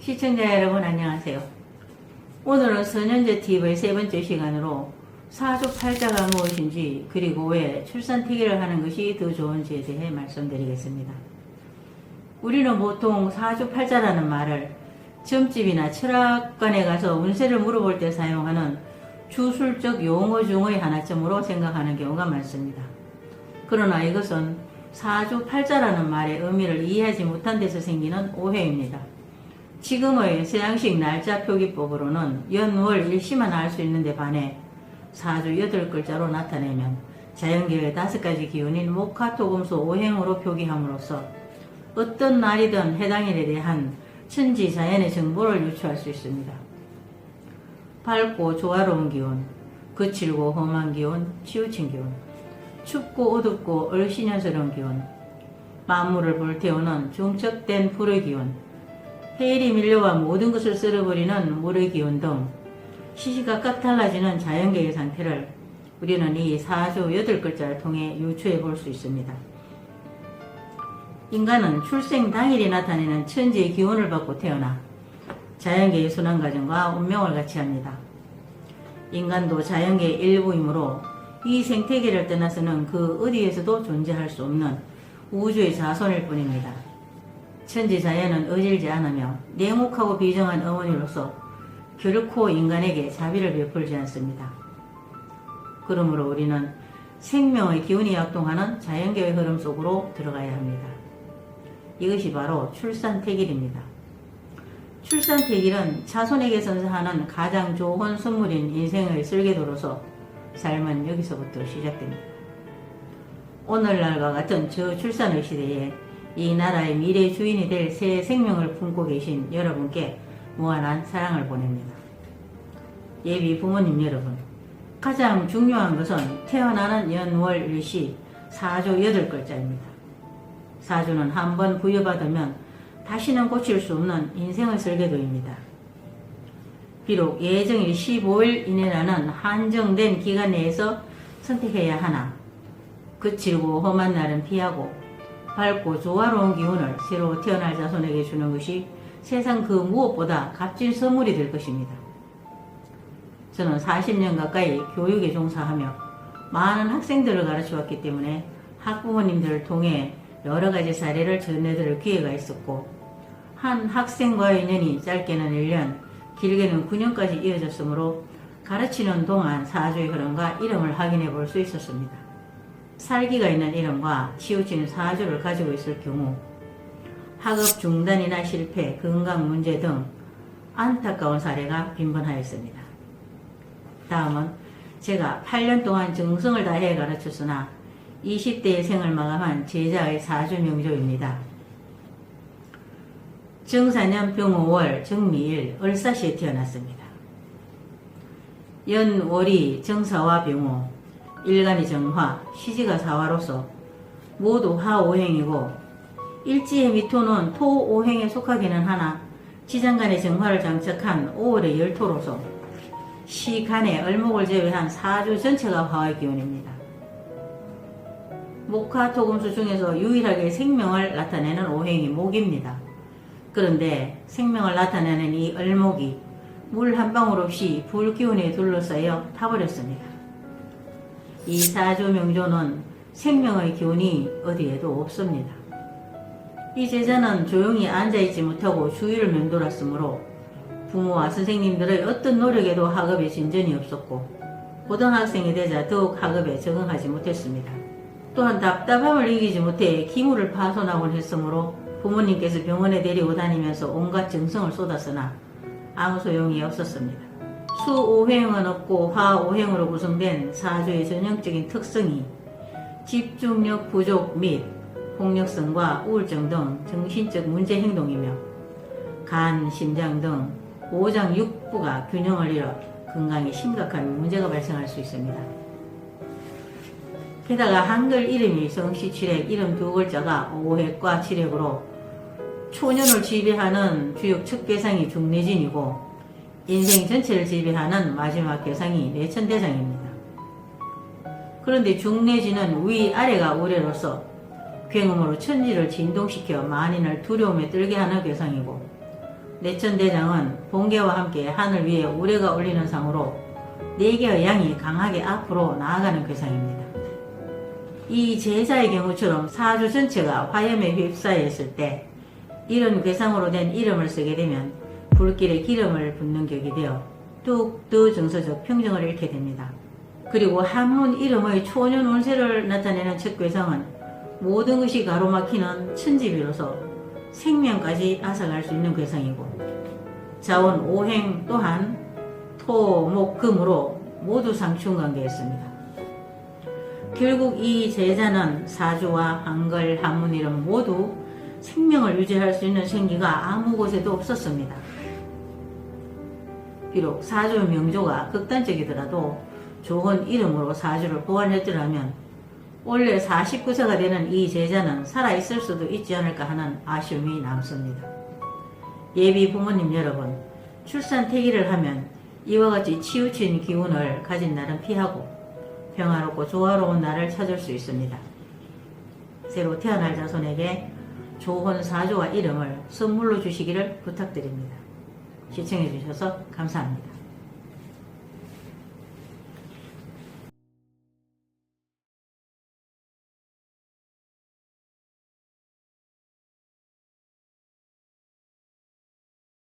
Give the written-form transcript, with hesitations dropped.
시청자 여러분 안녕하세요. 오늘은 선현재 TV의 세 번째 시간으로 사주팔자가 무엇인지 그리고 왜 출산특위를 하는 것이 더 좋은지에 대해 말씀드리겠습니다. 우리는 보통 사주팔자라는 말을 점집이나 철학관에 가서 운세를 물어볼 때 사용하는 주술적 용어 중의 하나쯤으로 생각하는 경우가 많습니다. 그러나 이것은 사주팔자라는 말의 의미를 이해하지 못한 데서 생기는 오해입니다. 지금의 서양식 날짜 표기법으로는 연월 일시만 알 수 있는데 반해 사주 8글자로 나타내면 자연계의 5가지 기운인 목화토금수 오행으로 표기함으로써 어떤 날이든 해당 일에 대한 천지자연의 정보를 유추할 수 있습니다. 밝고 조화로운 기운, 거칠고 험한 기운, 치우친 기운, 춥고 어둡고 얼씨년스러운 기운, 만물을 불태우는 중첩된 불의 기운, 해일이 밀려와 모든 것을 쓸어버리는 물의 기운 등 시시각각 달라지는 자연계의 상태를 우리는 이 사주 8글자를 통해 유추해 볼 수 있습니다. 인간은 출생 당일이 나타내는 천지의 기운을 받고 태어나 자연계의 순환과정과 운명을 같이 합니다. 인간도 자연계의 일부이므로 이 생태계를 떠나서는 그 어디에서도 존재할 수 없는 우주의 자손일 뿐입니다. 천지자연은 어질지 않으며 냉혹하고 비정한 어머니로서 결코 인간에게 자비를 베풀지 않습니다. 그러므로 우리는 생명의 기운이 약동하는 자연계의 흐름 속으로 들어가야 합니다. 이것이 바로 출산택일입니다. 출산택일은 자손에게 선사하는 가장 좋은 선물인 인생의 설계도로서 삶은 여기서부터 시작됩니다. 오늘날과 같은 저출산의 시대에 이 나라의 미래 주인이 될 새 생명을 품고 계신 여러분께 무한한 사랑을 보냅니다. 예비 부모님 여러분, 가장 중요한 것은 태어나는 연월 일시 사주 8글자입니다. 사주는 한번 부여받으면 다시는 고칠 수 없는 인생의 설계도입니다. 비록 예정일 15일 이내라는 한정된 기간 내에서 선택해야 하나 거칠고 험한 날은 피하고 밝고 조화로운 기운을 새로 태어날 자손에게 주는 것이 세상 그 무엇보다 값진 선물이 될 것입니다. 저는 40년 가까이 교육에 종사하며 많은 학생들을 가르쳐왔기 때문에 학부모님들을 통해 여러 가지 사례를 전해드릴 기회가 있었고 한 학생과의 인연이 짧게는 1년, 길게는 9년까지 이어졌으므로 가르치는 동안 사주의 흐름과 이름을 확인해 볼 수 있었습니다. 살기가 있는 이름과 치우치는 사주를 가지고 있을 경우 학업 중단이나 실패, 건강 문제 등 안타까운 사례가 빈번하였습니다. 다음은 제가 8년 동안 정성을 다해 가르쳤으나 20대의 생을 마감한 제자의 사주 명조입니다. 정사년 병오월 정미일 을사시에 태어났습니다. 연월이 정사와 병오, 일간이 정화, 시지가 사화로서 모두 화오행이고 일지의 미토는 토오행에 속하기는 하나 지장간의 정화를 장착한 5월의 열토로서 시간의 을목을 제외한 사주 전체가 화의 기운입니다. 목화토금수 중에서 유일하게 생명을 나타내는 오행이 목입니다. 그런데 생명을 나타내는 이 을목이 물 한 방울 없이 불기운에 둘러싸여 타버렸습니다. 이 사주 명조는 생명의 기운이 어디에도 없습니다. 이 제자는 조용히 앉아있지 못하고 주위를 맴돌았으므로 부모와 선생님들의 어떤 노력에도 학업에 진전이 없었고 고등학생이 되자 더욱 학업에 적응하지 못했습니다. 또한 답답함을 이기지 못해 기물을 파손하곤 했으므로 부모님께서 병원에 데리고 다니면서 온갖 정성을 쏟았으나 아무 소용이 없었습니다. 수오행은 없고 화오행으로 구성된 사주의 전형적인 특성이 집중력 부족 및 폭력성과 우울증 등 정신적 문제 행동이며 간, 심장 등 오장 육부가 균형을 잃어 건강에 심각한 문제가 발생할 수 있습니다. 게다가 한글 이름이 성시칠획 이름 2글자가 오획과 칠획으로 초년을 지배하는 주역 첫 괴상이 중내진이고 인생 전체를 지배하는 마지막 괴상이 내천대장입니다. 그런데 중내진은 위아래가 우레로서 굉음으로 천지를 진동시켜 만인을 두려움에 떨게 하는 괴상이고 내천대장은 번개와 함께 하늘 위에 우레가 울리는 상으로 4개의 양이 강하게 앞으로 나아가는 괴상입니다. 이 제자의 경우처럼 사주 전체가 화염에 휩싸여 있을 때 이런 괴상으로 된 이름을 쓰게 되면 불길에 기름을 붓는 격이 되어 뚝뚝 정서적 평정을 잃게 됩니다. 그리고 한문 이름의 초년 운세를 나타내는 첫 괴상은 모든 것이 가로막히는 천지비로서 생명까지 앗아갈 수 있는 괴상이고 자원 오행 또한 토, 목, 금으로 모두 상충관계했습니다. 결국 이 제자는 사주와 한글, 한문 이름 모두 생명을 유지할 수 있는 생기가 아무 곳에도 없었습니다. 비록 사주 명조가 극단적이더라도 좋은 이름으로 사주를 보완했더라면 원래 49세가 되는 이 제자는 살아있을 수도 있지 않을까 하는 아쉬움이 남습니다. 예비 부모님 여러분, 출산 태기를 하면 이와 같이 치우친 기운을 가진 날은 피하고 평화롭고 조화로운 날을 찾을 수 있습니다. 새로 태어날 자손에게 좋은 사주와 이름을 선물로 주시기를 부탁드립니다. 시청해 주셔서 감사합니다.